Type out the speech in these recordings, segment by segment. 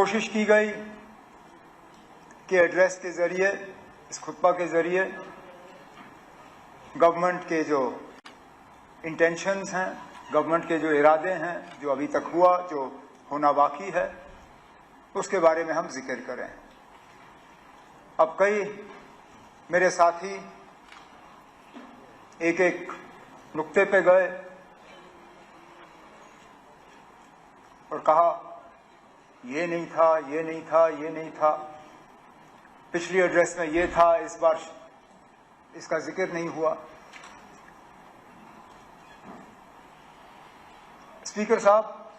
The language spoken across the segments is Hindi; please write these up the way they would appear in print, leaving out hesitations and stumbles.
कोशिश की गई कि एड्रेस के ज़रिए, इस खुतबा के ज़रिए गवर्नमेंट के जो इंटेंशंस हैं, गवर्नमेंट के जो इरादे हैं, जो अभी तक हुआ, जो होना बाकी है, उसके बारे में हम जिक्र करें। अब कई मेरे साथी एक एक नुक्ते पे गए और कहा ये नहीं था, ये नहीं था, ये नहीं था, पिछली एड्रेस में ये था, इस बार इसका जिक्र नहीं हुआ। स्पीकर साहब,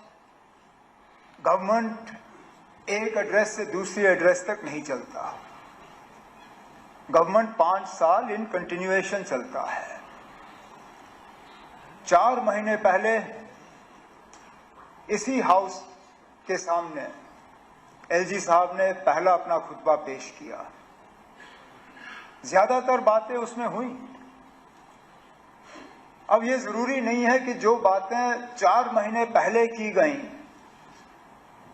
गवर्नमेंट एक एड्रेस से दूसरी एड्रेस तक नहीं चलता। गवर्नमेंट 5 साल इन कंटिन्यूएशन चलता है। 4 महीने पहले इसी हाउस के सामने एलजी साहब ने पहला अपना खुतबा पेश किया। ज्यादातर बातें उसमें हुई। अब ये जरूरी नहीं है कि जो बातें 4 महीने पहले की गईं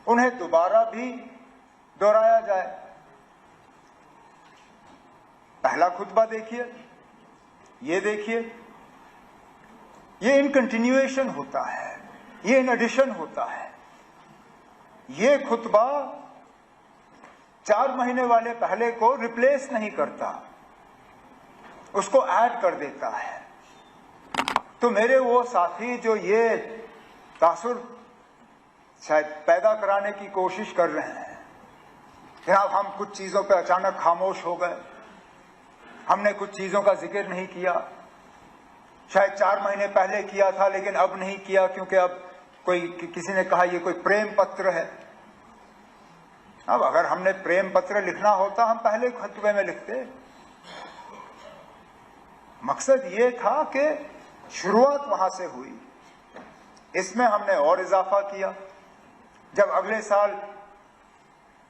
उन्हें दोबारा भी दोहराया जाए। पहला खुतबा देखिए, ये देखिए, ये इन कंटिन्यूएशन होता है, ये इन एडिशन होता है। ये खुतबा 4 महीने वाले पहले को रिप्लेस नहीं करता, उसको ऐड कर देता है। तो मेरे वो साथी जो ये तासुर शायद पैदा कराने की कोशिश कर रहे हैं, जनाब हम कुछ चीजों पर अचानक खामोश हो गए, हमने कुछ चीजों का जिक्र नहीं किया, शायद 4 महीने पहले किया था लेकिन अब नहीं किया क्योंकि अब किसी ने कहा ये कोई प्रेम पत्र है। अब अगर हमने प्रेम पत्र लिखना होता हम पहले खुतबे में लिखते। मकसद ये था कि शुरुआत वहां से हुई, इसमें हमने और इजाफा किया। जब अगले साल,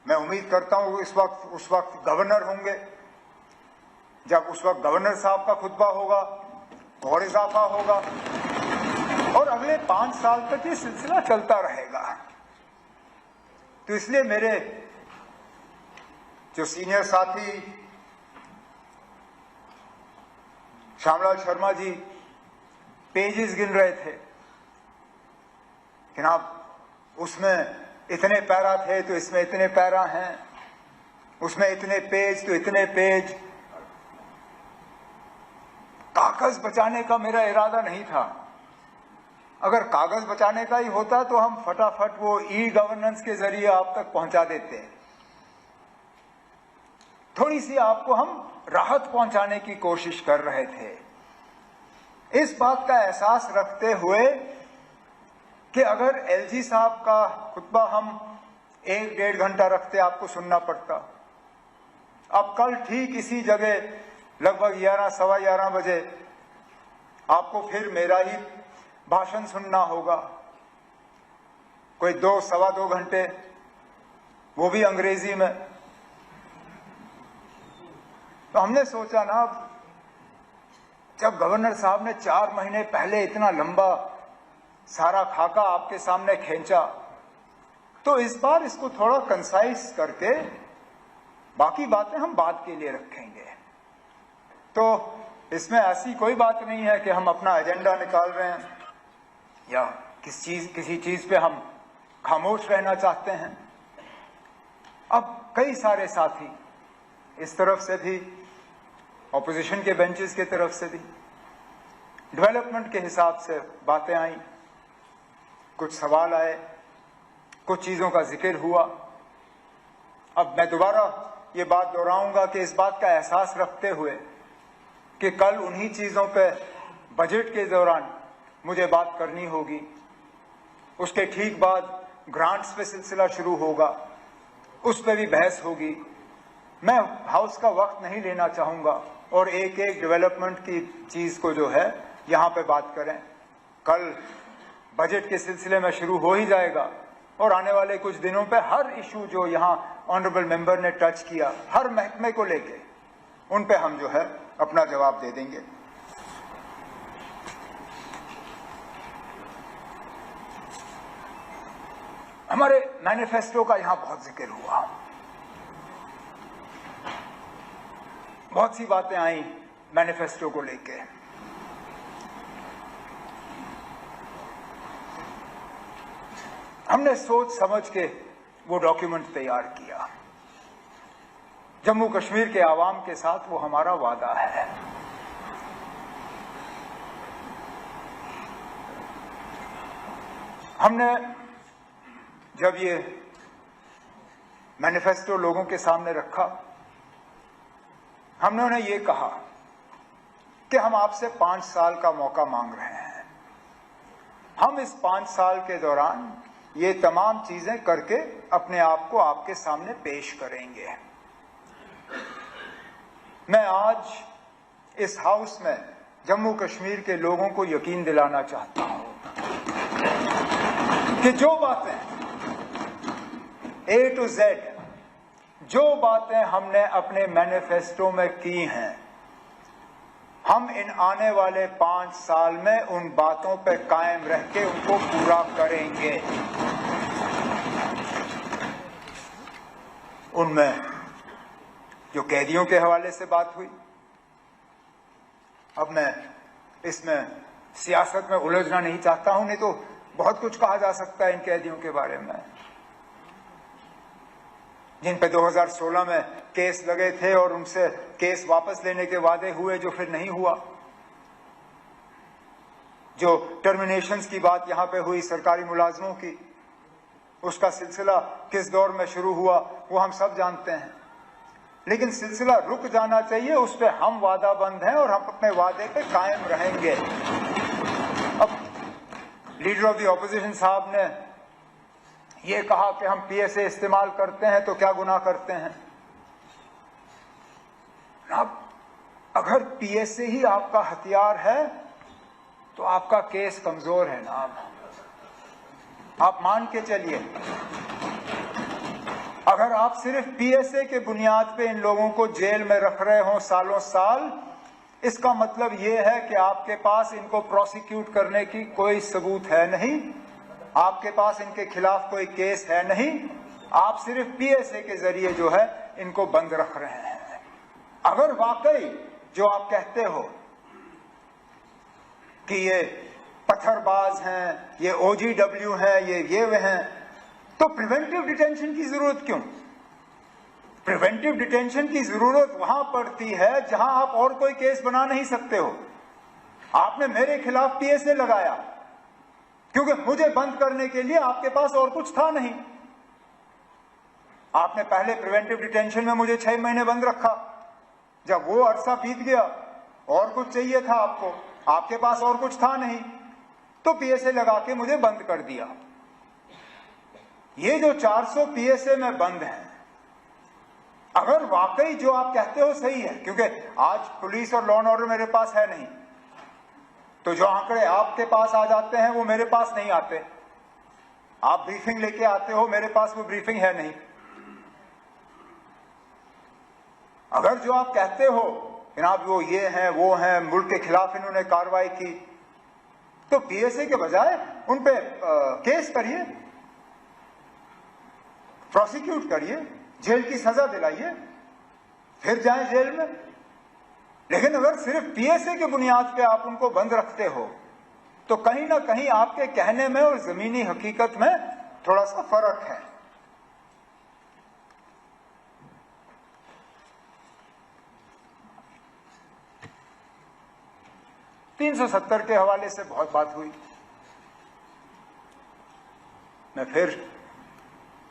मैं उम्मीद करता हूं उस वक्त गवर्नर होंगे, जब उस वक्त गवर्नर साहब का खुतबा होगा और इजाफा होगा और अगले 5 साल तक ये सिलसिला चलता रहेगा। तो इसलिए मेरे जो सीनियर साथी श्यामलाल शर्मा जी पेजेस गिन रहे थे कि आप उसमें इतने पैरा थे तो इसमें इतने पैरा हैं, उसमें इतने पेज तो इतने पेज। कागज बचाने का मेरा इरादा नहीं था। अगर कागज बचाने का ही होता तो हम फटाफट वो ई गवर्नेंस के जरिए आप तक पहुंचा देते। थोड़ी सी आपको हम राहत पहुंचाने की कोशिश कर रहे थे, इस बात का एहसास रखते हुए कि अगर एलजी साहब का खुतबा हम 1-1.5 घंटा रखते आपको सुनना पड़ता। अब कल ठीक इसी जगह लगभग 11-11:15 बजे आपको फिर मेरा ही भाषण सुनना होगा, कोई 2-2.25 घंटे, वो भी अंग्रेजी में। तो हमने सोचा ना, जब गवर्नर साहब ने 4 महीने पहले इतना लंबा सारा खाका आपके सामने खींचा, तो इस बार इसको थोड़ा कंसाइज करके बाकी बातें हम बाद के लिए रखेंगे। तो इसमें ऐसी कोई बात नहीं है कि हम अपना एजेंडा निकाल रहे हैं या किसी चीज पे हम खामोश रहना चाहते हैं। अब कई सारे साथी इस तरफ से भी, ऑपोजिशन के बेंचेस की तरफ से भी डेवलपमेंट के हिसाब से बातें आई, कुछ सवाल आए, कुछ चीजों का जिक्र हुआ। अब मैं दोबारा ये बात दोहराऊंगा कि इस बात का एहसास रखते हुए कि कल उन्हीं चीजों पे बजट के दौरान मुझे बात करनी होगी, उसके ठीक बाद ग्रांट्स पे सिलसिला शुरू होगा, उस पे भी बहस होगी। मैं हाउस का वक्त नहीं लेना चाहूंगा और एक एक डेवलपमेंट की चीज को जो है यहां पे बात करें। कल बजट के सिलसिले में शुरू हो ही जाएगा और आने वाले कुछ दिनों पे हर इशू जो यहां ऑनरेबल मेंबर ने टच किया, हर महकमे को लेके, उन पे हम जो है अपना जवाब दे देंगे। हमारे मैनिफेस्टो का यहां बहुत जिक्र हुआ, बहुत सी बातें आई मैनिफेस्टो को लेके। हमने सोच समझ के वो डॉक्यूमेंट तैयार किया। जम्मू कश्मीर के आवाम के साथ वो हमारा वादा है। हमने जब ये मैनिफेस्टो लोगों के सामने रखा, हमने उन्हें ये कहा कि हम आपसे 5 साल का मौका मांग रहे हैं। हम इस 5 साल के दौरान ये तमाम चीजें करके अपने आप को आपके सामने पेश करेंगे। मैं आज इस हाउस में जम्मू कश्मीर के लोगों को यकीन दिलाना चाहता हूं कि जो बातें A to Z, जो बातें हमने अपने मैनिफेस्टो में की हैं, हम इन आने वाले 5 साल में उन बातों पर कायम रह के उनको पूरा करेंगे। उनमें जो कैदियों के हवाले से बात हुई, अब मैं इसमें सियासत में उलझना नहीं चाहता हूं, नहीं तो बहुत कुछ कहा जा सकता है इन कैदियों के बारे में, जिन पे 2016 में केस लगे थे और उनसे केस वापस लेने के वादे हुए जो फिर नहीं हुआ। जो टर्मिनेशंस की बात यहां पे हुई सरकारी मुलाजमों की, उसका सिलसिला किस दौर में शुरू हुआ वो हम सब जानते हैं, लेकिन सिलसिला रुक जाना चाहिए, उस पर हम वादाबंद हैं और हम अपने वादे पे कायम रहेंगे। अब लीडर ऑफ द ऑपोजिशन साहब ने ये कहा कि हम पीएसए इस्तेमाल करते हैं तो क्या गुनाह करते हैं। अब अगर पीएसए ही आपका हथियार है तो आपका केस कमजोर है ना। आप मान के चलिए, अगर आप सिर्फ पीएसए के बुनियाद पे इन लोगों को जेल में रख रहे हो सालों साल, इसका मतलब यह है कि आपके पास इनको प्रोसिक्यूट करने की कोई सबूत है नहीं, आपके पास इनके खिलाफ कोई केस है नहीं, आप सिर्फ पीएसए के जरिए जो है इनको बंद रख रहे हैं। अगर वाकई जो आप कहते हो कि ये पत्थरबाज हैं, ये ओजीडब्ल्यू हैं, ये वे हैं, तो प्रिवेंटिव डिटेंशन की जरूरत क्यों? प्रिवेंटिव डिटेंशन की जरूरत वहां पड़ती है जहां आप और कोई केस बना नहीं सकते हो। आपने मेरे खिलाफ पीएसए लगाया क्योंकि मुझे बंद करने के लिए आपके पास और कुछ था नहीं। आपने पहले प्रिवेंटिव डिटेंशन में मुझे 6 महीने बंद रखा, जब वो अरसा बीत गया और कुछ चाहिए था आपको, आपके पास और कुछ था नहीं, तो पीएसए लगा के मुझे बंद कर दिया। ये जो 400 पीएसए में बंद हैं, अगर वाकई जो आप कहते हो सही है, क्योंकि आज पुलिस और लॉ एंड ऑर्डर मेरे पास है नहीं, तो जो आंकड़े आपके पास आ जाते हैं वो मेरे पास नहीं आते। आप ब्रीफिंग लेके आते हो, मेरे पास वो ब्रीफिंग है नहीं। अगर जो आप कहते हो जनाब वो ये हैं वो हैं, मुल्क के खिलाफ इन्होंने कार्रवाई की, तो पीएसए के बजाय उन पे केस करिए, प्रोसिक्यूट करिए, जेल की सजा दिलाइए, फिर जाएं जेल में। लेकिन अगर सिर्फ पीएसए के बुनियाद पे आप उनको बंद रखते हो तो कहीं ना कहीं आपके कहने में और जमीनी हकीकत में थोड़ा सा फर्क है। $370 के हवाले से बहुत बात हुई। मैं फिर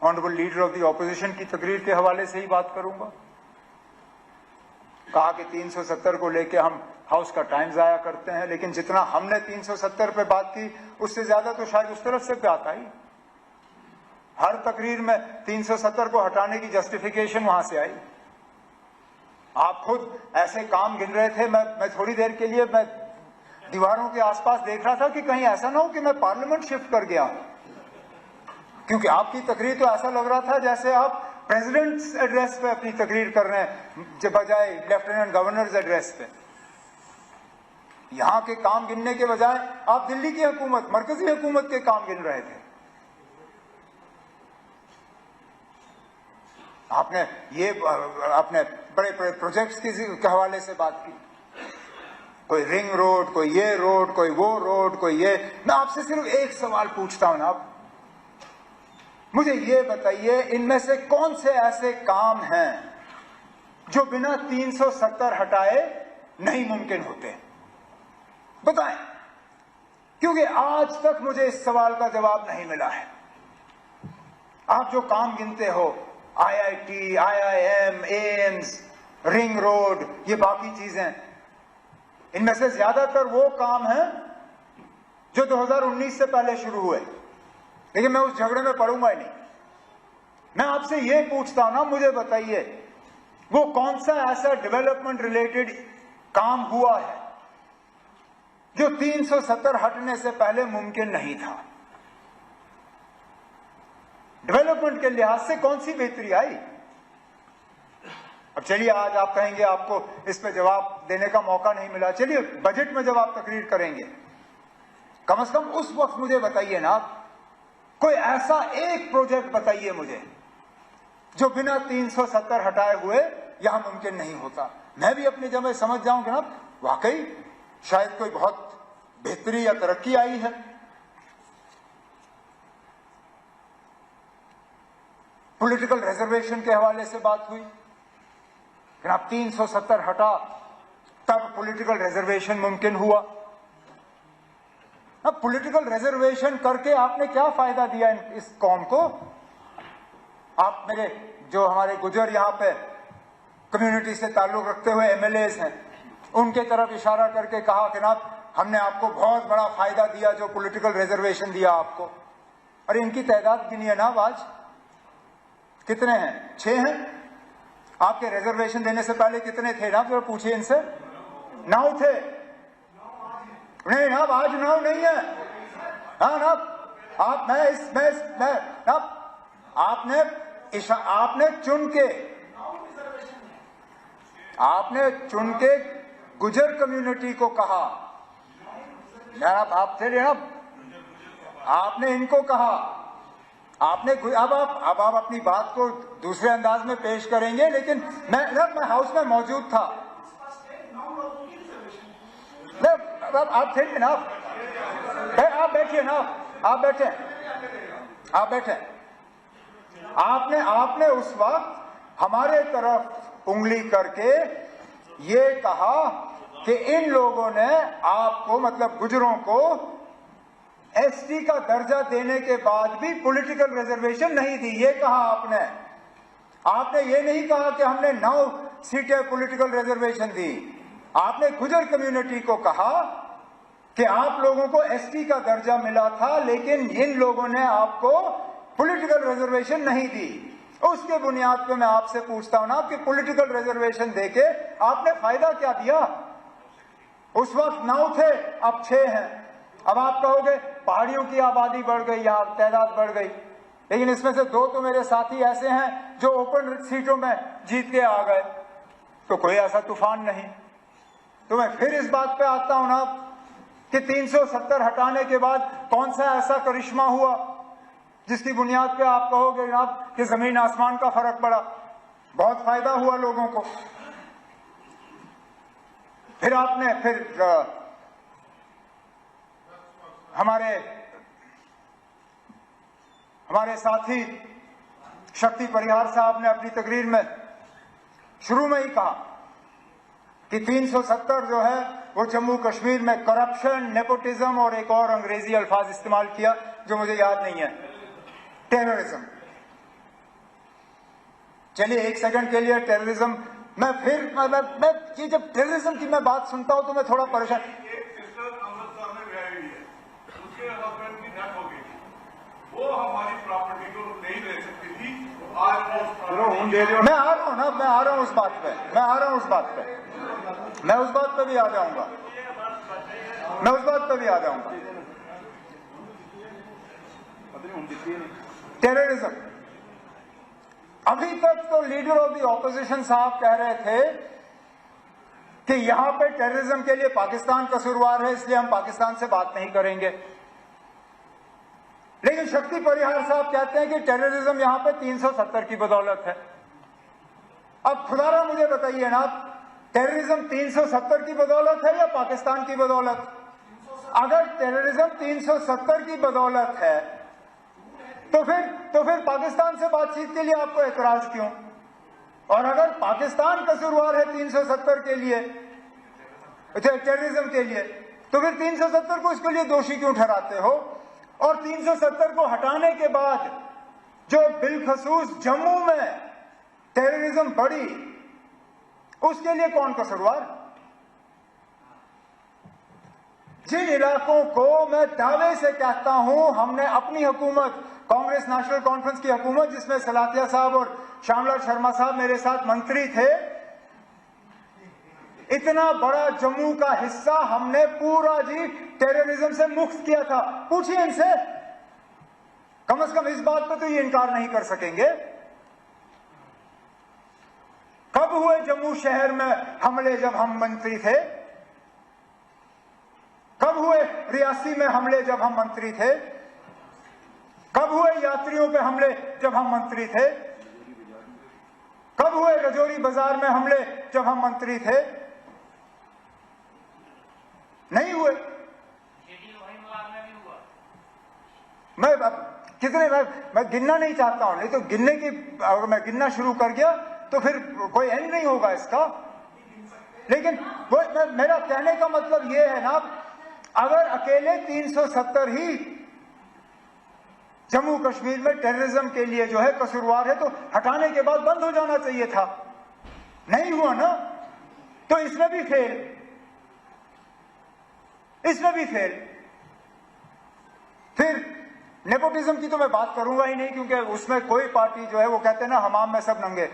honourable leader of the opposition की तकरीर के हवाले से ही बात करूंगा। कहा कि 370 को लेके हम हाउस का टाइम जाया करते हैं, लेकिन जितना हमने 370 पे बात की उससे ज्यादा तो शायद उस तरफ से बात आई। हर तकरीर में 370 को हटाने की जस्टिफिकेशन वहां से आई। आप खुद ऐसे काम गिन रहे थे, मैं थोड़ी देर के लिए मैं दीवारों के आसपास देख रहा था कि कहीं ऐसा ना हो कि मैं पार्लियामेंट शिफ्ट कर गया, क्योंकि आपकी तकरीर तो ऐसा लग रहा था जैसे आप प्रेसिडेंट्स एड्रेस पे अपनी तकरीर कर रहे हैं बजाय लेफ्टिनेंट गवर्नर्स एड्रेस पे। यहां के काम गिनने के बजाय आप दिल्ली की हुकूमत, मरकजी हुकूमत के काम गिन रहे थे। आपने ये अपने बड़े बड़े प्रोजेक्ट्स के हवाले से बात की, कोई रिंग रोड, कोई ये रोड, कोई वो रोड, कोई ये। मैं आपसे सिर्फ एक सवाल पूछता हूं ना, मुझे ये बताइए, इनमें से कौन से ऐसे काम हैं जो बिना 370 हटाए नहीं मुमकिन होते? बताएं, क्योंकि आज तक मुझे इस सवाल का जवाब नहीं मिला है। आप जो काम गिनते हो, IIT, IIM, AIIMS, ring road, ये बाकी चीजें, इनमें से ज्यादातर वो काम हैं जो 2019 से पहले शुरू हुए, लेकिन मैं उस झगड़े में पड़ूंगा ही नहीं। मैं आपसे ये पूछता हूं ना, मुझे बताइए वो कौन सा ऐसा डेवलपमेंट रिलेटेड काम हुआ है जो 370 हटने से पहले मुमकिन नहीं था? डेवलपमेंट के लिहाज से कौन सी बेहतरी आई? अब चलिए, आज आप कहेंगे आपको इस पे जवाब देने का मौका नहीं मिला, चलिए बजट में जब आप तकरीर करेंगे, कम से कम उस वक्त मुझे बताइए ना, कोई ऐसा एक प्रोजेक्ट बताइए मुझे जो बिना 370 हटाए हुए यहां मुमकिन नहीं होता। मैं भी अपनी जगह समझ जाऊं कि ना वाकई शायद कोई बहुत बेहतरी या तरक्की आई है। पॉलिटिकल रिजर्वेशन के हवाले से बात हुई, आप 370 हटा तब पॉलिटिकल रिजर्वेशन मुमकिन हुआ। अब पॉलिटिकल रिजर्वेशन करके आपने क्या फायदा दिया इस कौम को? आप मेरे जो हमारे गुजर यहां पे कम्युनिटी से ताल्लुक रखते हुए MLAs हैं, उनके तरफ इशारा करके कहा कि ना हमने आपको बहुत बड़ा फायदा दिया जो पॉलिटिकल रिजर्वेशन दिया आपको। अरे इनकी तादाद गिनिए ना, आज कितने हैं? 6 हैं। आपके रिजर्वेशन देने से पहले कितने थे ना? तो पूछिए इनसे। 9 थे। नहीं ना, आज 9 नहीं है। हाँ ना, आप मैं आपने चुन के गुजर कम्युनिटी को कहा, आप थे ना, आपने इनको कहा, आपने अब आप अपनी बात को दूसरे अंदाज में पेश करेंगे, लेकिन मैं हाउस में मौजूद था। आप थे ना, आप बैठिए ना, आप बैठे। आपने उस वक्त हमारे तरफ उंगली करके ये कहा कि इन लोगों ने आपको, मतलब गुजरों को, ST का दर्जा देने के बाद भी पॉलिटिकल रिजर्वेशन नहीं दी। ये कहा आपने ये नहीं कहा कि हमने 9 सीटें पॉलिटिकल रिजर्वेशन दी। आपने गुजर कम्युनिटी को कहा कि आप लोगों को ST का दर्जा मिला था, लेकिन इन लोगों ने आपको पॉलिटिकल रिजर्वेशन नहीं दी। उसके बुनियाद पे मैं आपसे पूछता हूं ना कि पॉलिटिकल रिजर्वेशन देके आपने फायदा क्या दिया? उस वक्त 9 थे, अब 6 हैं। अब आप कहोगे पहाड़ियों की आबादी बढ़ गई, यहां तादाद बढ़ गई, लेकिन इसमें से 2 तो मेरे साथी ऐसे हैं जो ओपन सीटों में जीत के आ गए, तो कोई ऐसा तूफान नहीं। तो मैं फिर इस बात पे आता हूं ना कि 370 हटाने के बाद कौन सा ऐसा करिश्मा हुआ जिसकी बुनियाद पे आप कहोगे जनाब कि जमीन आसमान का फर्क पड़ा, बहुत फायदा हुआ लोगों को। फिर आपने हमारे साथी शक्ति परिहार साहब ने अपनी तकरीर में शुरू में ही कहा कि 370 जो है वो जम्मू कश्मीर में करप्शन, नेपोटिज्म और एक और अंग्रेजी अल्फाज इस्तेमाल किया जो मुझे याद नहीं है, टेररिज्म। चलिए एक सेकंड के लिए टेररिज्म, मैं ये जब टेररिज्म की मैं बात सुनता हूं तो मैं थोड़ा परेशान। वो हमारी प्रॉपर्टी को नहीं दे सकती थी, मैं आ रहा हूं उस बात पे, मैं उस बात पे भी आ जाऊंगा, टेररिज्म। अभी तक तो लीडर ऑफ द ऑपोजिशन साहब कह रहे थे कि यहां पे टेररिज्म के लिए पाकिस्तान कसूरवार है, इसलिए हम पाकिस्तान से बात नहीं करेंगे। लेकिन शक्ति परिहार साहब कहते हैं कि टेररिज्म यहां पे 370 की बदौलत है। अब खुदारा मुझे बताइए ना, टेररिज्म 370 की बदौलत है या पाकिस्तान की बदौलत? अगर टेररिज्म 370 की बदौलत है तो फिर पाकिस्तान से बातचीत के लिए आपको एतराज क्यों? और अगर पाकिस्तान कसूरवार है 370 के लिए, टेररिज्म के लिए, तो फिर 370 को इसके लिए दोषी क्यों ठहराते हो? और 370 को हटाने के बाद जो बिलखसूस जम्मू में टेररिज्म बढ़ी, उसके लिए कौन कसूरवार? जिन इलाकों को मैं दावे से कहता हूं हमने अपनी हुकूमत, कांग्रेस नेशनल कॉन्फ्रेंस की हुकूमत, जिसमें सलातिया साहब और श्यामलाल शर्मा साहब मेरे साथ मंत्री थे, इतना बड़ा जम्मू का हिस्सा हमने पूरा जी टेररिज्म से मुक्त किया था। पूछिए इनसे, कम से कम इस बात पर तो ये इनकार नहीं कर सकेंगे। कब हुए जम्मू शहर में हमले जब हम मंत्री थे? कब हुए रियासी में हमले जब हम मंत्री थे? कब हुए यात्रियों पे हमले जब हम मंत्री थे? कब हुए रजौरी बाजार में हमले जब हम मंत्री थे? नहीं हुए। मैं गिनना नहीं चाहता हूं, नहीं तो गिनने की, अगर मैं गिनना शुरू कर गया तो फिर कोई एंड नहीं होगा इसका। लेकिन मेरा कहने का मतलब यह है ना, अगर अकेले 370 ही जम्मू कश्मीर में टेररिज्म के लिए जो है कसूरवार है, तो हटाने के बाद बंद हो जाना चाहिए था। नहीं हुआ ना, तो इसमें भी फेल, इसमें भी फेल। फिर नेपोटिज्म की तो मैं बात करूंगा ही नहीं, क्योंकि उसमें कोई पार्टी जो है वो कहते हैं ना हमाम में सब नंगे,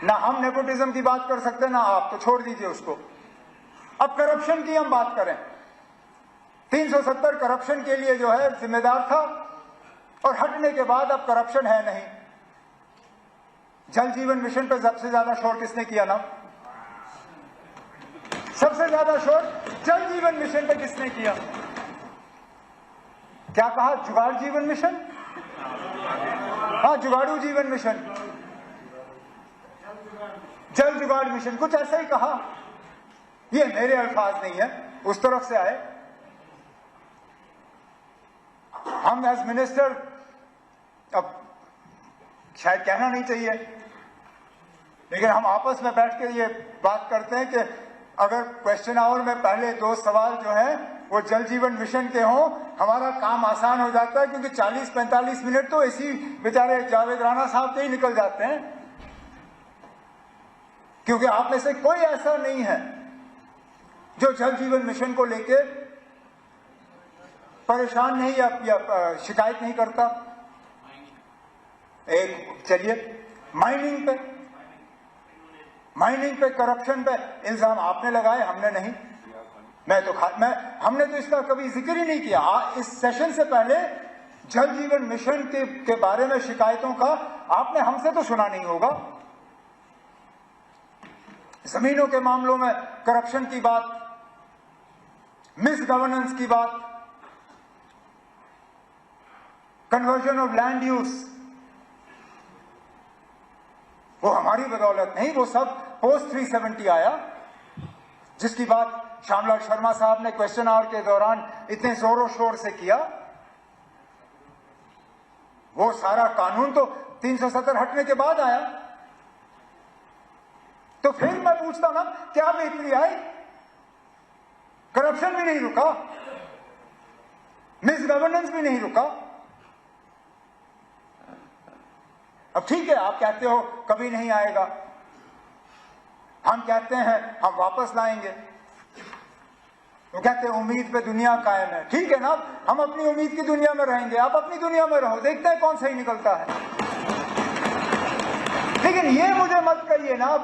ना हम नेपोटिज्म की बात कर सकते ना आप, तो छोड़ दीजिए उसको। अब करप्शन की हम बात करें, 370 करप्शन के लिए जो है जिम्मेदार था, और हटने के बाद अब करप्शन है नहीं। जल जीवन मिशन पे सबसे ज्यादा शोर किसने किया ना? सबसे ज्यादा शोर जल जीवन मिशन पे किसने किया? क्या कहा? जुगाड़ जीवन मिशन? हाँ, जुगाड़ू जीवन मिशन, जल जुगाड़ मिशन, कुछ ऐसा ही कहा। ये मेरे अल्फाज नहीं है, उस तरफ से आए। हम एज मिनिस्टर, अब शायद कहना नहीं चाहिए, लेकिन हम आपस में बैठ के ये बात करते हैं कि अगर क्वेश्चन आवर में पहले 2 सवाल जो है वो जल जीवन मिशन के हों, हमारा काम आसान हो जाता है, क्योंकि 40-45 मिनट तो इसी बेचारे जावेद राणा साहब के ही निकल जाते हैं। क्योंकि आप में से कोई ऐसा नहीं है जो जल जीवन मिशन को लेके परेशान नहीं या शिकायत नहीं करता। एक चलिए, माइनिंग पे करप्शन पे इल्जाम आपने लगाए, हमने नहीं। हमने तो इसका कभी जिक्र ही नहीं किया। इस सेशन से पहले जल जीवन मिशन के बारे में शिकायतों का आपने हमसे तो सुना नहीं होगा। जमीनों के मामलों में करप्शन की बात, मिस गवर्नेंस की बात, कन्वर्जन ऑफ लैंड यूज, वो हमारी बदौलत नहीं, वो सब पोस्ट 370 आया, जिसकी बात श्यामलाल शर्मा साहब ने क्वेश्चन आवर के दौरान इतने जोरों शोर से किया। वो सारा कानून तो 370 हटने के बाद आया। तो फिर मैं पूछता हूं ना, क्या बेहतरी आई? करप्शन भी नहीं रुका, मिस गवर्नेंस भी नहीं रुका। अब ठीक है, आप कहते हो कभी नहीं आएगा, हम कहते हैं हम वापस लाएंगे। वो कहते हैं उम्मीद पे दुनिया कायम है। ठीक है ना, हम अपनी उम्मीद की दुनिया में रहेंगे, आप अपनी दुनिया में रहो, देखते हैं कौन सही निकलता है। लेकिन ये मुझे मत कहिए ना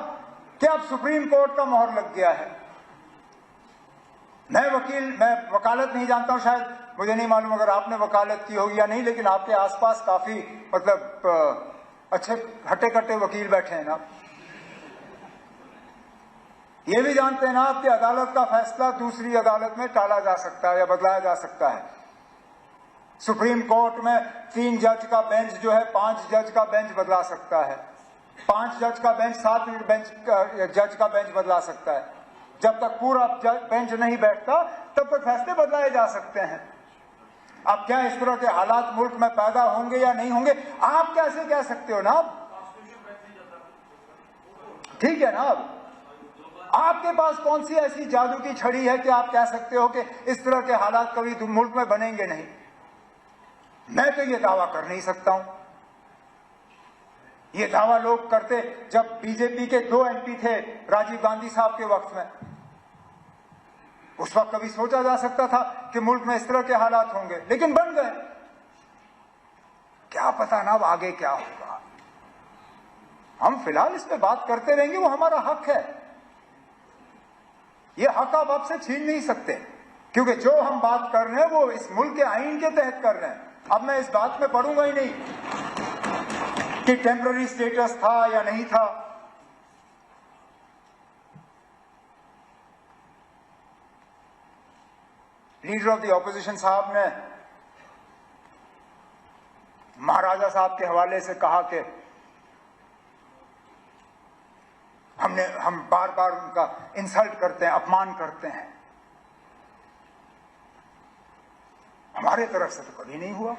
कि अब सुप्रीम कोर्ट का मोहर लग गया है। मैं वकालत नहीं जानता हूं, शायद मुझे नहीं मालूम अगर आपने वकालत की होगी या नहीं, लेकिन आपके आसपास काफी मतलब अच्छे हट्टे कट्टे वकील बैठे हैं ना। ये भी जानते हैं ना कि अदालत का फैसला दूसरी अदालत में टाला जा सकता है या बदलाया जा सकता है। सुप्रीम कोर्ट में 3 जज का बेंच जो है 5 जज का बेंच बदला सकता है। 5 जज का बेंच 7 जज का बेंच बदला सकता है। जब तक पूरा बेंच नहीं बैठता तब तक फैसले बदलाए जा सकते हैं। अब क्या इस तरह के हालात मुल्क में पैदा होंगे या नहीं होंगे, आप कैसे कह सकते हो ना? ठीक है ना? आपके पास कौन सी ऐसी जादू की छड़ी है कि आप कह सकते हो कि इस तरह के हालात कभी मुल्क में बनेंगे नहीं? मैं तो ये दावा कर नहीं सकता हूं। ये दावा लोग करते जब बीजेपी के 2 MP थे राजीव गांधी साहब के वक्त में। उस वक्त कभी सोचा जा सकता था कि मुल्क में इस तरह के हालात होंगे, लेकिन बन गए। क्या पता ना अब आगे क्या होगा। हम फिलहाल इस पे बात करते रहेंगे, वो हमारा हक है। ये हक आप आपसे छीन नहीं सकते, क्योंकि जो हम बात कर रहे हैं वो इस मुल्क के आईन के तहत कर रहे हैं। अब मैं इस बात में पढ़ूंगा ही नहीं कि टेम्पररी स्टेटस था या नहीं था। लीडर ऑफ द ऑपोजिशन साहब ने महाराजा साहब के हवाले से कहा कि हम बार बार उनका इंसल्ट करते हैं, अपमान करते हैं। हमारे तरफ से तो कभी नहीं हुआ।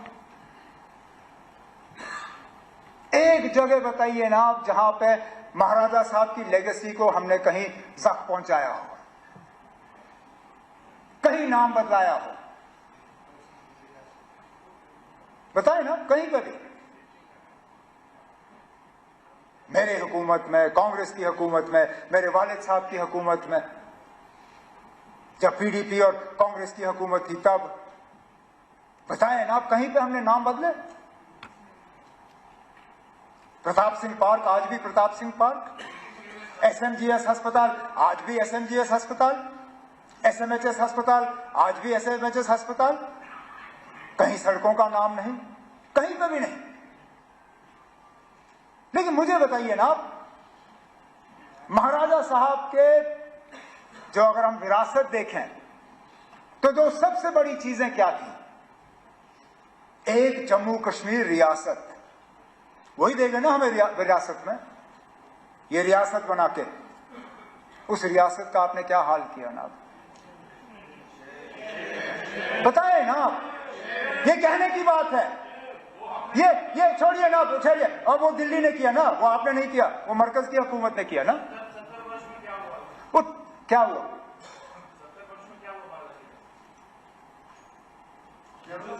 एक जगह बताइए ना आप जहां पे महाराजा साहब की लेगेसी को हमने कहीं जख्म पहुंचाया हो, कहीं नाम बदलाया हो, बताए ना कहीं पर भी। मेरे हुकूमत में, कांग्रेस की हुकूमत में, मेरे वालिद साहब की हुकूमत में, जब PDP और कांग्रेस की हुकूमत थी तब, बताए ना आप कहीं पे हमने नाम बदले? प्रताप सिंह पार्क आज भी प्रताप सिंह पार्क, SMGS अस्पताल आज भी SMGS अस्पताल, SMHS अस्पताल आज भी SMHS अस्पताल। कहीं सड़कों का नाम नहीं, कहीं पे भी नहीं। लेकिन मुझे बताइए ना आप, महाराजा साहब के जो अगर हम विरासत देखें तो दो सबसे बड़ी चीजें क्या थी? एक जम्मू कश्मीर रियासत, वही देगा ना हमें विरासत में। ये रियासत बना के उस रियासत का आपने क्या हाल किया ना? बताए ना आप, ये कहने की बात है। ये छोड़िए ना, छोड़िए। और वो दिल्ली ने किया ना, वो आपने नहीं किया, वो मरकज की हुकूमत ने किया ना। वो क्या हुआ?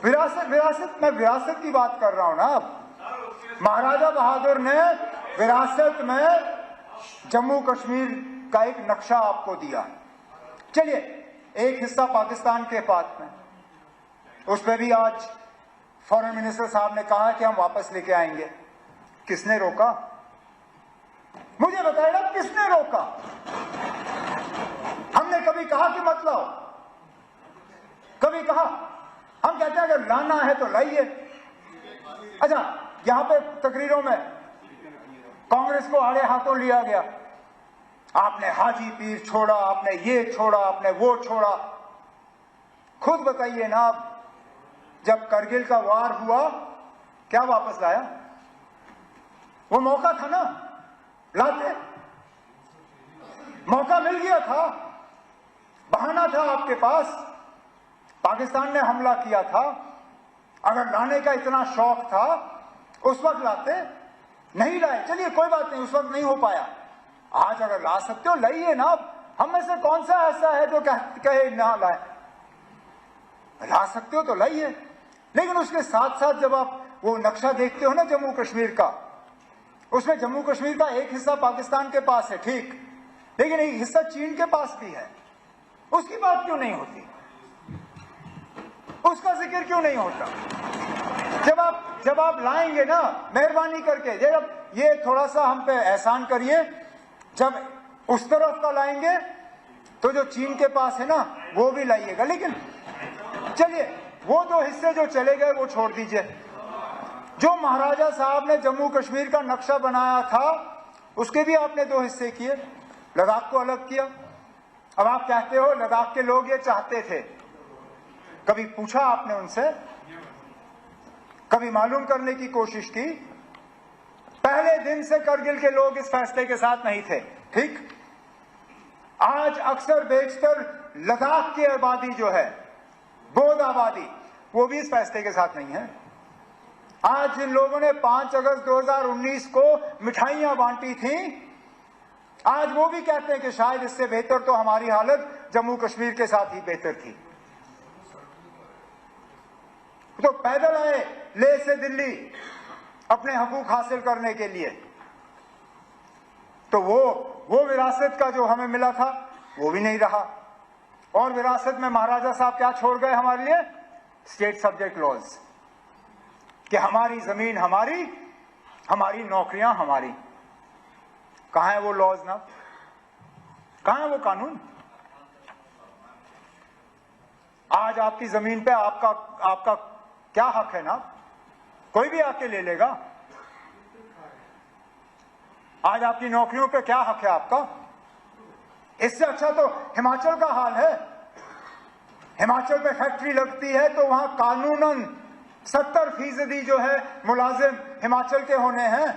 विरासत मैं विरासत की बात कर रहा हूं ना। अब महाराजा बहादुर ने विरासत में जम्मू कश्मीर का एक नक्शा आपको दिया। चलिए, एक हिस्सा पाकिस्तान के पास में, उस पर भी आज फॉरेन मिनिस्टर साहब ने कहा कि हम वापस लेके आएंगे। किसने रोका? मुझे बताइएगा, किसने रोका? हमने कभी कहा कि मत लाओ? कभी कहा? हम कहते हैं अगर लाना है तो लाइए। अच्छा, यहां पे तकरीरों में कांग्रेस को आड़े हाथों लिया गया। आपने हाजी पीर छोड़ा, आपने ये छोड़ा, आपने वो छोड़ा। खुद बताइए ना, जब करगिल का वार हुआ क्या वापस लाया? वो मौका था ना, लाते। मौका मिल गया था, बहाना था आपके पास। पाकिस्तान ने हमला किया था, अगर लाने का इतना शौक था उस वक्त लाते, नहीं लाए। चलिए कोई बात नहीं, उस वक्त नहीं हो पाया। आज अगर ला सकते हो लाइए ना। हम में से कौन सा ऐसा है जो कहे ना लाए? ला सकते हो तो लाइए। लेकिन उसके साथ साथ जब आप वो नक्शा देखते हो ना जम्मू कश्मीर का, उसमें जम्मू कश्मीर का एक हिस्सा पाकिस्तान के पास है, ठीक, लेकिन एक हिस्सा चीन के पास भी है। उसकी बात क्यों नहीं होती? उसका जिक्र क्यों नहीं होता? जब आप लाएंगे ना, मेहरबानी करके जब ये थोड़ा सा हम पे एहसान करिए, जब उस तरफ का लाएंगे तो जो चीन के पास है ना वो भी लाइएगा। लेकिन चलिए, वो दो हिस्से जो चले गए वो छोड़ दीजिए। जो महाराजा साहब ने जम्मू कश्मीर का नक्शा बनाया था उसके भी आपने दो हिस्से किए, लद्दाख को अलग किया। अब आप कहते हो लद्दाख के लोग ये चाहते थे। कभी पूछा आपने उनसे? कभी मालूम करने की कोशिश की? पहले पहले दिन से करगिल के लोग इस फैसले के साथ नहीं थे। ठीक, आज अक्सर बेशतर लद्दाख की आबादी जो है, बौद्ध आबादी, वो भी इस फैसले के साथ नहीं है। आज जिन लोगों ने 5 अगस्त 2019 को मिठाइयां बांटी थी, आज वो भी कहते हैं कि शायद इससे बेहतर तो हमारी हालत जम्मू कश्मीर के साथ ही बेहतर थी। तो पैदल आए लेह से दिल्ली अपने हकूक हासिल करने के लिए, तो वो विरासत का जो हमें मिला था वो भी नहीं रहा। और विरासत में महाराजा साहब क्या छोड़ गए हमारे लिए? स्टेट सब्जेक्ट लॉज, कि हमारी जमीन हमारी, हमारी नौकरियां हमारी। कहां है वो लॉज ना? कहां है वो कानून? आज आपकी जमीन पे आपका क्या हक है ना? कोई भी आके ले लेगा। आज आपकी नौकरियों पे क्या हक है आपका? इससे अच्छा तो हिमाचल का हाल है। हिमाचल में फैक्ट्री लगती है तो वहां कानूनन 70% जो है मुलाजिम हिमाचल के होने हैं।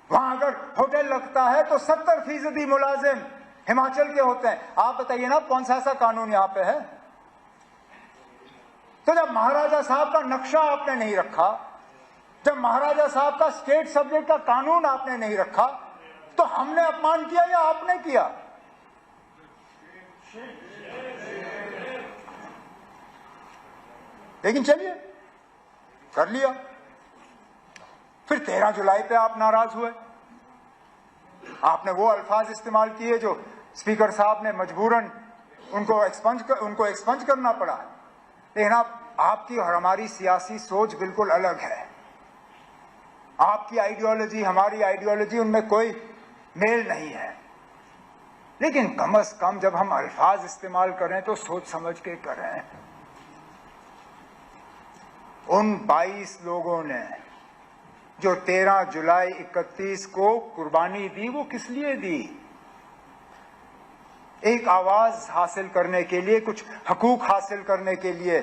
वहां अगर होटल लगता है तो 70% मुलाजिम हिमाचल के होते हैं। आप बताइए ना कौन सा ऐसा कानून यहां पे है? तो जब महाराजा साहब का नक्शा आपने नहीं रखा, जब महाराजा साहब का स्टेट सब्जेक्ट का कानून आपने नहीं रखा, तो हमने अपमान किया या आपने किया? लेकिन चलिए, कर लिया। फिर 13 जुलाई पे आप नाराज हुए। आपने वो अल्फाज इस्तेमाल किए जो स्पीकर साहब ने मजबूरन उनको एक्सपंज करना पड़ा। लेकिन आपकी और हमारी सियासी सोच बिल्कुल अलग है। आपकी आइडियोलॉजी, हमारी आइडियोलॉजी, उनमें कोई मेल नहीं है। लेकिन कम से कम जब हम अल्फाज इस्तेमाल करें तो सोच समझ के करें। उन 22 लोगों ने जो 13 जुलाई 31 को कुर्बानी दी, वो किस लिए दी? एक आवाज हासिल करने के लिए, कुछ हकूक हासिल करने के लिए।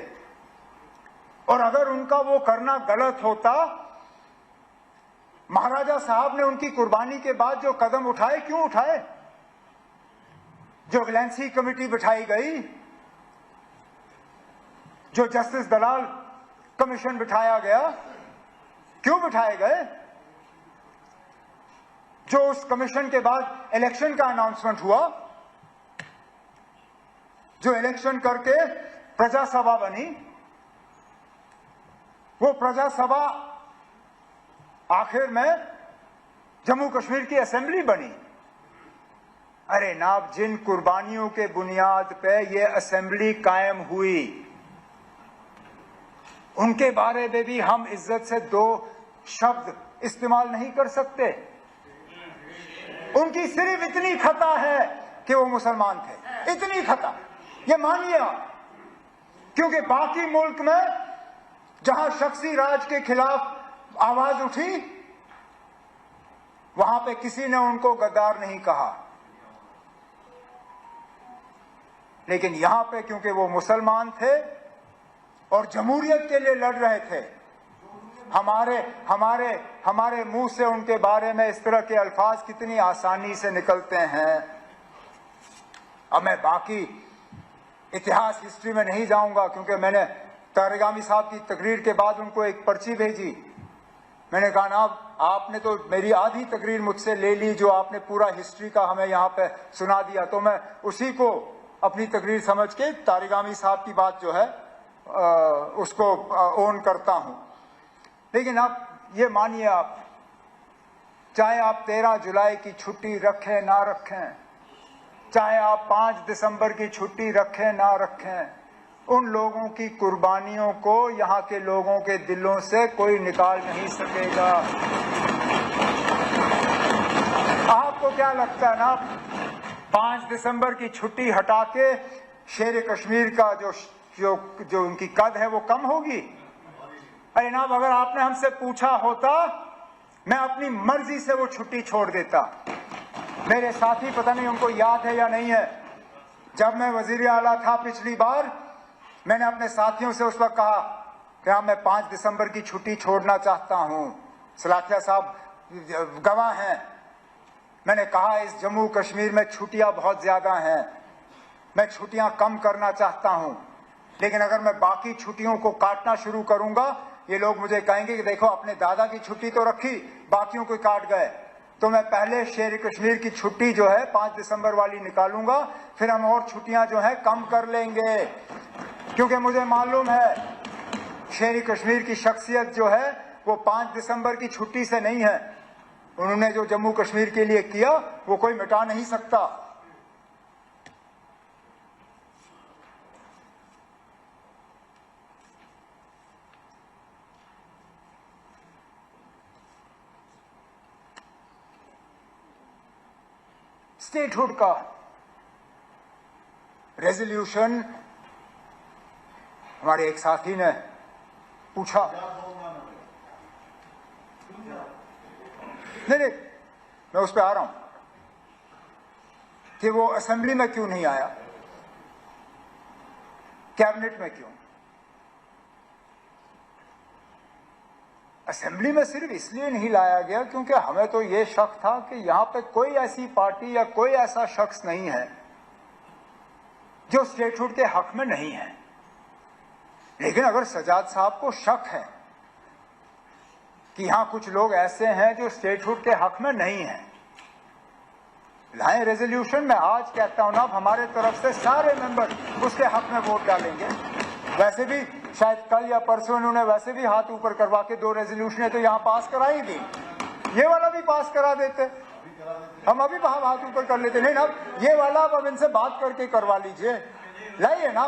और अगर उनका वो करना गलत होता, महाराजा साहब ने उनकी कुर्बानी के बाद जो कदम उठाए, क्यों उठाए? जो विजिलेंस कमेटी बिठाई गई, जो जस्टिस दलाल कमीशन बिठाया गया, क्यों बिठाए गए? जो उस कमीशन के बाद इलेक्शन का अनाउंसमेंट हुआ, जो इलेक्शन करके प्रजा सभा बनी, वो प्रजा सभा आखिर में जम्मू कश्मीर की असेंबली बनी। अरे नाब, जिन कुर्बानियों के बुनियाद पे ये असेंबली कायम हुई, उनके बारे में भी हम इज्जत से 2 शब्द इस्तेमाल नहीं कर सकते। उनकी सिर्फ इतनी खता है कि वो मुसलमान थे, इतनी खता, ये मानिए आप। क्योंकि बाकी मुल्क में जहां शख्सी राज के खिलाफ आवाज उठी, वहां पे किसी ने उनको गद्दार नहीं कहा। लेकिन यहां पे क्योंकि वो मुसलमान थे और जमहूरियत के लिए लड़ रहे थे, हमारे मुंह से उनके बारे में इस तरह के अल्फाज कितनी आसानी से निकलते हैं। अब मैं बाकी इतिहास, हिस्ट्री में नहीं जाऊंगा, क्योंकि मैंने तारिगामी साहब की तकरीर के बाद उनको एक पर्ची भेजी। मैंने कहा ना, आपने तो मेरी आधी तकरीर मुझसे ले ली, जो आपने पूरा हिस्ट्री का हमें यहाँ पे सुना दिया, तो मैं उसी को अपनी तकरीर समझ के तारिगामी साहब की बात जो है उसको ओन करता हूं। लेकिन अब ये मानिए आप, चाहे आप 13 जुलाई की छुट्टी रखें ना रखें, चाहे आप 5 दिसंबर की छुट्टी रखें ना रखें, उन लोगों की कुर्बानियों को यहाँ के लोगों के दिलों से कोई निकाल नहीं सकेगा। आपको क्या लगता है ना, 5 दिसंबर की छुट्टी हटा के शेर कश्मीर का जो उनकी कद है वो कम होगी? अरे ना, अगर आपने हमसे पूछा होता, मैं अपनी मर्जी से वो छुट्टी छोड़ देता। मेरे साथी, पता नहीं उनको याद है या नहीं है, जब मैं वजीर आला था पिछली बार, मैंने अपने साथियों से उस वक्त कहा कि हाँ, मैं 5 दिसंबर की छुट्टी छोड़ना चाहता हूं। सलाखिया साहब गवाह हैं। मैंने कहा इस जम्मू कश्मीर में छुट्टियां बहुत ज्यादा हैं, मैं छुट्टियां कम करना चाहता हूं, लेकिन अगर मैं बाकी छुट्टियों को काटना शुरू करूंगा, ये लोग मुझे कहेंगे कि देखो अपने दादा की छुट्टी तो रखी, बाकियों को काट गए। तो मैं पहले शेर कश्मीर की छुट्टी जो है 5 दिसंबर वाली निकालूंगा, फिर हम और छुट्टियां जो है कम कर लेंगे, क्योंकि मुझे मालूम है शेर कश्मीर की शख्सियत जो है वो 5 दिसंबर की छुट्टी से नहीं है। उन्होंने जो जम्मू कश्मीर के लिए किया वो कोई मिटा नहीं सकता। स्टेटहुड का रेजोल्यूशन, हमारे एक साथी ने पूछा, नहीं, मैं उस पर आ रहा हूं कि वो असेंबली में क्यों नहीं आया, कैबिनेट में क्यों। असेंबली में सिर्फ इसलिए नहीं लाया गया क्योंकि हमें तो ये शक था कि यहां पे कोई ऐसी पार्टी या कोई ऐसा शख्स नहीं है जो स्टेटहुड के हक में नहीं है। लेकिन अगर सजाद साहब को शक है कि यहां कुछ लोग ऐसे हैं जो स्टेटहुड के हक में नहीं है, लाएं रेजोल्यूशन। में आज कहता हूं ना, हमारे तरफ से सारे मेंबर उसके हक में वोट डालेंगे। वैसे भी शायद कल या परसों इन्होंने वैसे भी हाथ ऊपर करवा के 2 रेजोल्यूशन तो यहां पास कराई थी, ये वाला भी पास करा देते, हम अभी हाथ ऊपर कर लेते। नहीं ना, ये वाला अब इनसे बात करके करवा लीजिए, लाइए ना,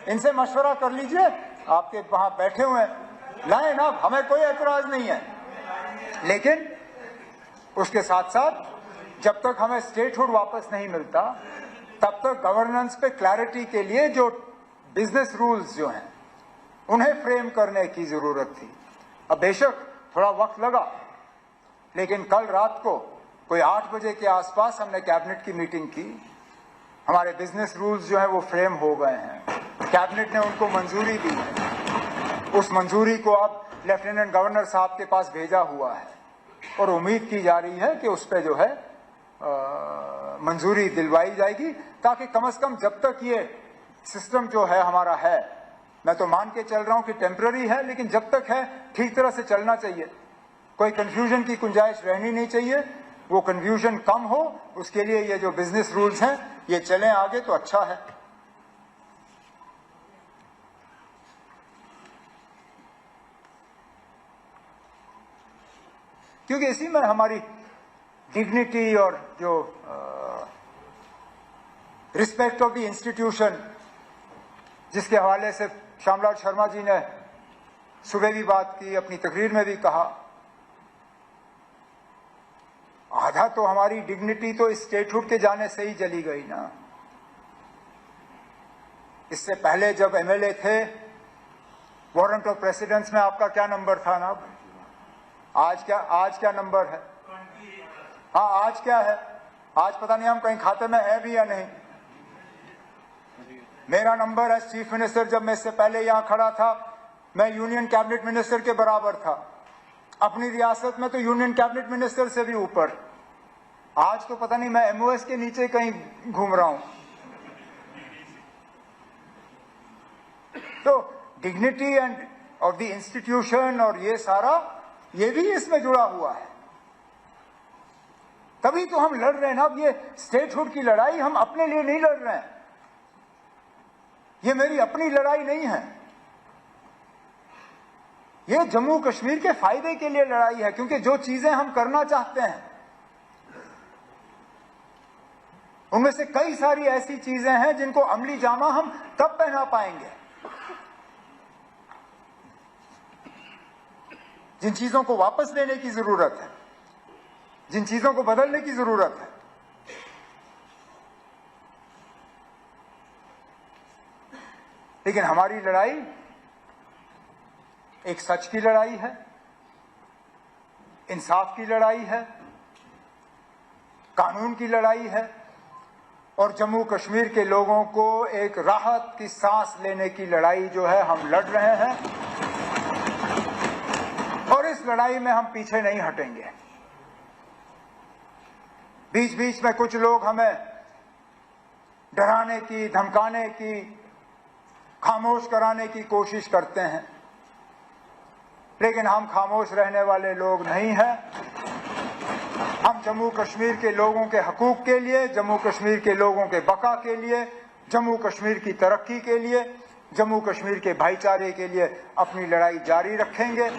इनसे मशवरा कर लीजिए, आपके वहां बैठे हुए हैं, लाए ना, हमें कोई एतराज नहीं है। लेकिन उसके साथ साथ जब तक हमें स्टेटहुड वापस नहीं मिलता, तब तक गवर्नेंस पे क्लैरिटी के लिए जो बिजनेस रूल्स जो हैं उन्हें फ्रेम करने की जरूरत थी। अब बेशक थोड़ा वक्त लगा, लेकिन कल रात को कोई 8 बजे के आसपास हमने कैबिनेट की मीटिंग की, हमारे बिजनेस रूल्स जो हैं वो फ्रेम हो गए हैं, कैबिनेट ने उनको मंजूरी दी है। उस मंजूरी को अब लेफ्टिनेंट गवर्नर साहब के पास भेजा हुआ है और उम्मीद की जा रही है कि उस पर जो है मंजूरी दिलवाई जाएगी, ताकि कम से कम जब तक ये सिस्टम जो है हमारा है, मैं तो मान के चल रहा हूं कि टेम्पररी है, लेकिन जब तक है ठीक तरह से चलना चाहिए, कोई कंफ्यूजन की गुंजाइश रहनी नहीं चाहिए। वो कंफ्यूजन कम हो, उसके लिए ये जो बिजनेस रूल्स हैं ये चलें आगे तो अच्छा है। क्योंकि इसी में हमारी डिग्निटी और जो रिस्पेक्ट ऑफ द इंस्टीट्यूशन, जिसके हवाले से श्यामलाल शर्मा जी ने सुबह भी बात की, अपनी तकरीर में भी कहा, आधा तो हमारी डिग्निटी तो इस स्टेटहुड के जाने से ही चली गई ना। इससे पहले जब एमएलए थे, वारंट ऑफ प्रेसिडेंस में आपका क्या नंबर था ना? आज क्या नंबर है? हाँ, आज क्या है? आज पता नहीं हम कहीं खाते में है भी या नहीं। मेरा नंबर है चीफ मिनिस्टर, जब मैं इससे पहले यहां खड़ा था मैं यूनियन कैबिनेट मिनिस्टर के बराबर था, अपनी रियासत में तो यूनियन कैबिनेट मिनिस्टर से भी ऊपर। आज तो पता नहीं मैं एमओएस के नीचे कहीं घूम रहा हूं। तो dignity end of the institution और ये सारा, ये भी इसमें जुड़ा हुआ है, तभी तो हम लड़ रहे हैं ना। अब ये स्टेटहुड की लड़ाई हम अपने लिए नहीं लड़ रहे हैं, ये मेरी अपनी लड़ाई नहीं है, ये जम्मू कश्मीर के फायदे के लिए लड़ाई है। क्योंकि जो चीजें हम करना चाहते हैं उनमें से कई सारी ऐसी चीजें हैं जिनको अमली जामा हम तब पहना पाएंगे, जिन चीजों को वापस लेने की जरूरत है, जिन चीजों को बदलने की जरूरत है। लेकिन हमारी लड़ाई एक सच की लड़ाई है, इंसाफ की लड़ाई है, कानून की लड़ाई है, और जम्मू कश्मीर के लोगों को एक राहत की सांस लेने की लड़ाई जो है हम लड़ रहे हैं। और इस लड़ाई में हम पीछे नहीं हटेंगे। बीच बीच में कुछ लोग हमें डराने की, धमकाने की, खामोश कराने की कोशिश करते हैं, लेकिन हम खामोश रहने वाले लोग नहीं हैं। हम जम्मू कश्मीर के लोगों के हकूक के लिए, जम्मू कश्मीर के लोगों के बका के लिए, जम्मू कश्मीर की तरक्की के लिए, जम्मू कश्मीर के भाईचारे के लिए अपनी लड़ाई जारी रखेंगे।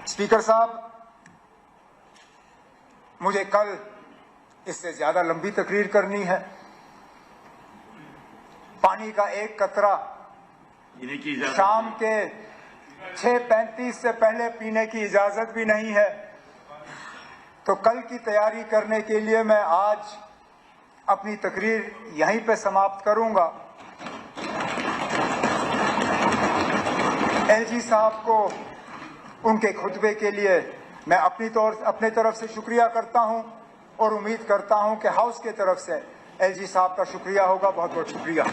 स्पीकर साहब, मुझे कल इससे ज्यादा लंबी तकरीर करनी है। पानी का एक कतरा शाम के 6:35 से पहले पीने की इजाजत भी नहीं है। तो कल की तैयारी करने के लिए मैं आज अपनी तकरीर यहीं पे समाप्त करूंगा। एलजी साहब को उनके खुतबे के लिए मैं अपने तरफ से शुक्रिया करता हूं और उम्मीद करता हूं कि हाउस के तरफ से एलजी साहब का शुक्रिया होगा। बहुत बहुत शुक्रिया।